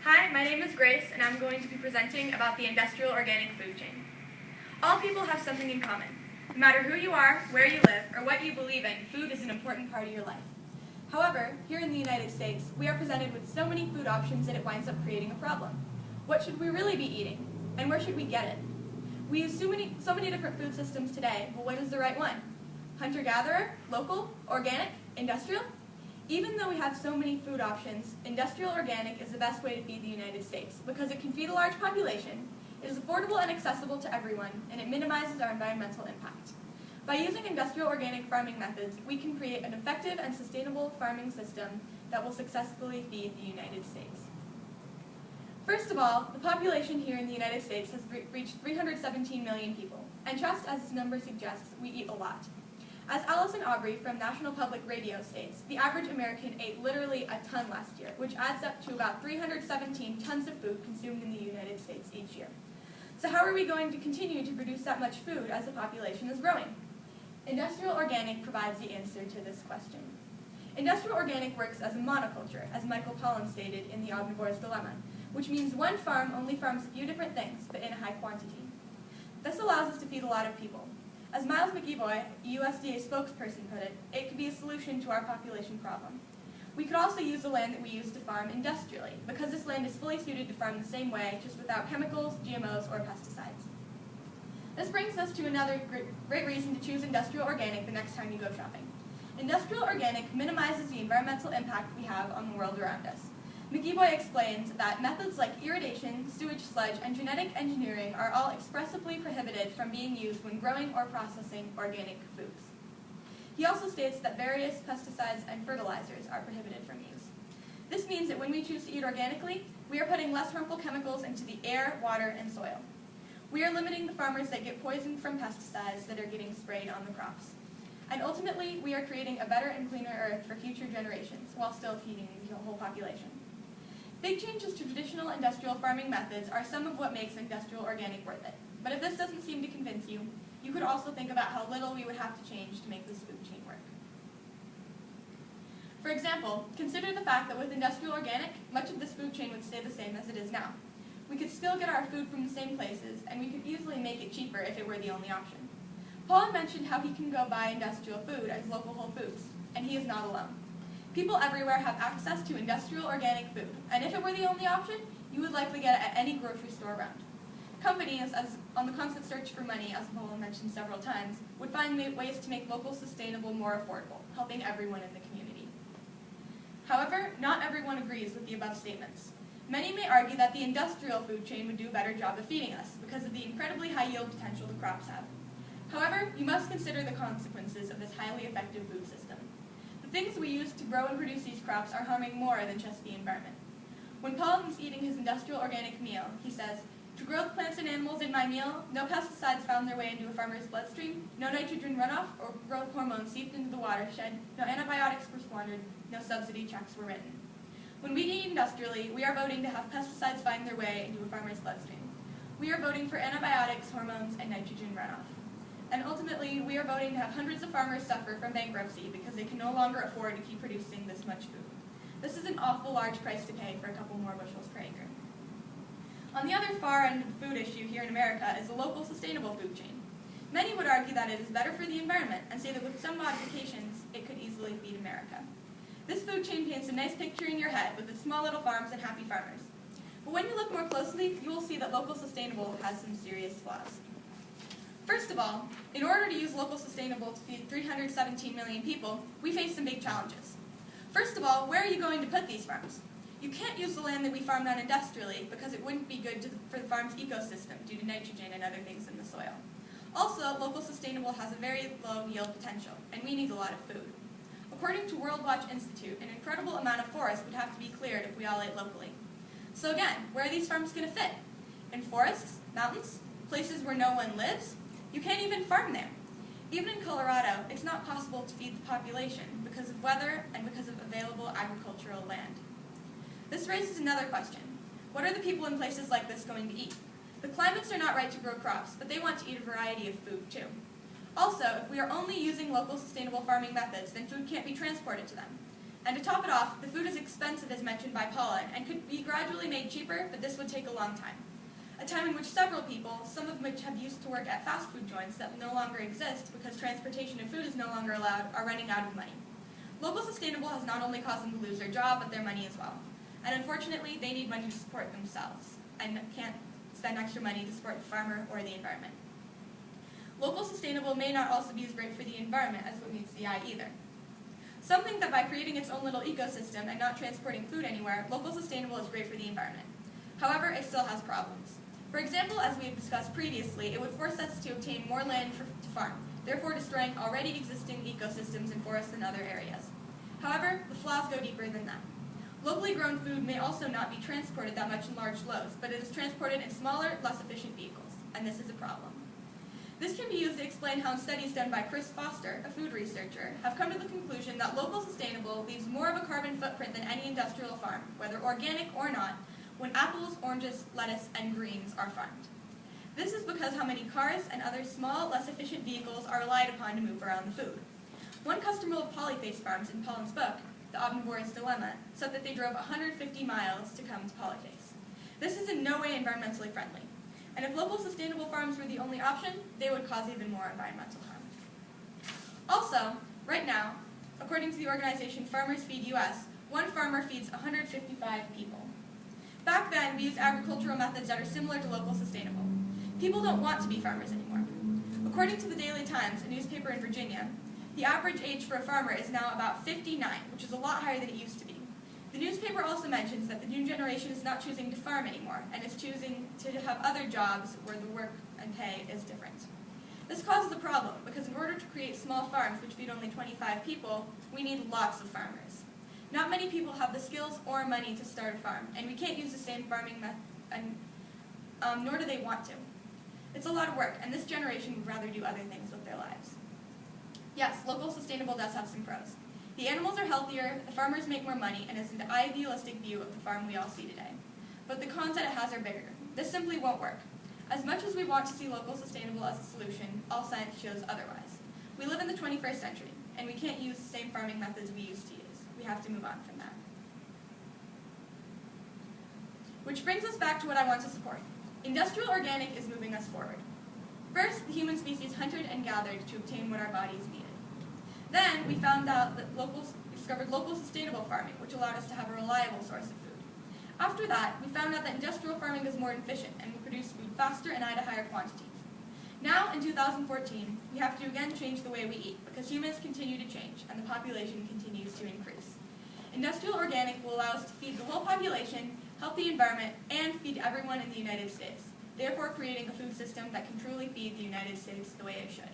Hi, my name is Grace, and I'm going to be presenting about the industrial organic food chain. All people have something in common. No matter who you are, where you live, or what you believe in, food is an important part of your life. However, here in the United States, we are presented with so many food options that it winds up creating a problem. What should we really be eating? And where should we get it? We use so many different food systems today, but what is the right one? Hunter-gatherer, local, organic, industrial? Even though we have so many food options, industrial organic is the best way to feed the United States because it can feed a large population, it is affordable and accessible to everyone, and it minimizes our environmental impact. By using industrial organic farming methods, we can create an effective and sustainable farming system that will successfully feed the United States. First of all, the population here in the United States has reached 317 million people, and just as its number suggests, we eat a lot. As Allison Aubrey from National Public Radio states, the average American ate literally a ton last year, which adds up to about 317 tons of food consumed in the United States each year. So how are we going to continue to produce that much food as the population is growing? Industrial organic provides the answer to this question. Industrial organic works as a monoculture, as Michael Pollan stated in The Omnivore's Dilemma, which means one farm only farms a few different things, but in a high quantity. This allows us to feed a lot of people. As Miles McEvoy, a USDA spokesperson, put it, it could be a solution to our population problem. We could also use the land that we use to farm industrially, because this land is fully suited to farm the same way, just without chemicals, GMOs, or pesticides. This brings us to another great reason to choose industrial organic the next time you go shopping. Industrial organic minimizes the environmental impact we have on the world around us. McEvoy explains that methods like irrigation, sewage sludge, and genetic engineering are all expressly prohibited from being used when growing or processing organic foods. He also states that various pesticides and fertilizers are prohibited from use. This means that when we choose to eat organically, we are putting less harmful chemicals into the air, water, and soil. We are limiting the farmers that get poisoned from pesticides that are getting sprayed on the crops. And ultimately, we are creating a better and cleaner earth for future generations while still feeding the whole population. Big changes to traditional industrial farming methods are some of what makes industrial organic worth it. But if this doesn't seem to convince you, you could also think about how little we would have to change to make this food chain work. For example, consider the fact that with industrial organic, much of this food chain would stay the same as it is now. We could still get our food from the same places, and we could easily make it cheaper if it were the only option. Paul mentioned how he can go buy industrial food at his local Whole Foods, and he is not alone. People everywhere have access to industrial organic food, and if it were the only option, you would likely get it at any grocery store around. Companies, as on the constant search for money, as Paul mentioned several times, would find ways to make local sustainable more affordable, helping everyone in the community. However, not everyone agrees with the above statements. Many may argue that the industrial food chain would do a better job of feeding us because of the incredibly high yield potential the crops have. However, you must consider the consequences of this highly effective food system. The things we use to grow and produce these crops are harming more than just the environment. When Paul is eating his industrial organic meal, he says, "To grow the plants and animals in my meal, no pesticides found their way into a farmer's bloodstream, no nitrogen runoff or growth hormones seeped into the watershed, no antibiotics were squandered, no subsidy checks were written." When we eat industrially, we are voting to have pesticides find their way into a farmer's bloodstream. We are voting for antibiotics, hormones, and nitrogen runoff. And ultimately, we are voting to have hundreds of farmers suffer from bankruptcy because they can no longer afford to keep producing this much food. This is an awful large price to pay for a couple more bushels per acre. On the other far end of the food issue here in America is the local sustainable food chain. Many would argue that it is better for the environment and say that with some modifications, it could easily feed America. This food chain paints a nice picture in your head with its small little farms and happy farmers. But when you look more closely, you will see that local sustainable has some serious flaws. First of all, in order to use local sustainable to feed 317 million people, we face some big challenges. First of all, where are you going to put these farms? You can't use the land that we farm on industrially because it wouldn't be good for the farm's ecosystem due to nitrogen and other things in the soil. Also, local sustainable has a very low yield potential, and we need a lot of food. According to World Watch Institute, an incredible amount of forest would have to be cleared if we all ate locally. So again, where are these farms going to fit? In forests? Mountains? Places where no one lives? You can't even farm there. Even in Colorado, it's not possible to feed the population because of weather and because of available agricultural land. This raises another question. What are the people in places like this going to eat? The climates are not right to grow crops, but they want to eat a variety of food too. Also, if we are only using local sustainable farming methods, then food can't be transported to them. And to top it off, the food is expensive as mentioned by Paula and could be gradually made cheaper, but this would take a long time. A time in which several people, some of which have used to work at fast food joints that no longer exist because transportation of food is no longer allowed, are running out of money. Local Sustainable has not only caused them to lose their job, but their money as well. And unfortunately, they need money to support themselves and can't spend extra money to support the farmer or the environment. Local Sustainable may not also be as great for the environment as what meets the eye either. Some think that by creating its own little ecosystem and not transporting food anywhere, Local Sustainable is great for the environment. However, it still has problems. For example, as we have discussed previously, it would force us to obtain more land to farm, therefore destroying already existing ecosystems in forests and other areas. However, the flaws go deeper than that. Locally grown food may also not be transported that much in large loads, but it is transported in smaller, less efficient vehicles, and this is a problem. This can be used to explain how studies done by Chris Foster, a food researcher, have come to the conclusion that Local Sustainable leaves more of a carbon footprint than any industrial farm, whether organic or not, when apples, oranges, lettuce, and greens are farmed. This is because how many cars and other small, less efficient vehicles are relied upon to move around the food. One customer of Polyface Farms in Pollen's book, The Omnivore's Dilemma, said that they drove 150 miles to come to Polyface. This is in no way environmentally friendly, and if Local Sustainable farms were the only option, they would cause even more environmental harm. Also, right now, according to the organization Farmers Feed US, one farmer feeds 155 people. Back then, we used agricultural methods that are similar to Local Sustainable. People don't want to be farmers anymore. According to the Daily Times, a newspaper in Virginia, the average age for a farmer is now about 59, which is a lot higher than it used to be. The newspaper also mentions that the new generation is not choosing to farm anymore, and is choosing to have other jobs where the work and pay is different. This causes a problem, because in order to create small farms which feed only 25 people, we need lots of farmers. Not many people have the skills or money to start a farm, and we can't use the same farming method, nor do they want to. It's a lot of work, and this generation would rather do other things with their lives. Yes, Local Sustainable does have some pros. The animals are healthier, the farmers make more money, and is an idealistic view of the farm we all see today. But the cons that it has are bigger. This simply won't work. As much as we want to see Local Sustainable as a solution, all science shows otherwise. We live in the 21st century, and we can't use the same farming methods we used to use. We have to move on from that. Which brings us back to what I want to support. Industrial organic is moving us forward. First, the human species hunted and gathered to obtain what our bodies needed. Then, we found out that discovered local sustainable farming, which allowed us to have a reliable source of food. After that, we found out that industrial farming is more efficient and will produce food faster and at a higher quantity. Now, in 2014, we have to again change the way we eat, because humans continue to change, and the population continues to increase. Industrial organic will allow us to feed the whole population, help the environment, and feed everyone in the United States, therefore creating a food system that can truly feed the United States the way it should.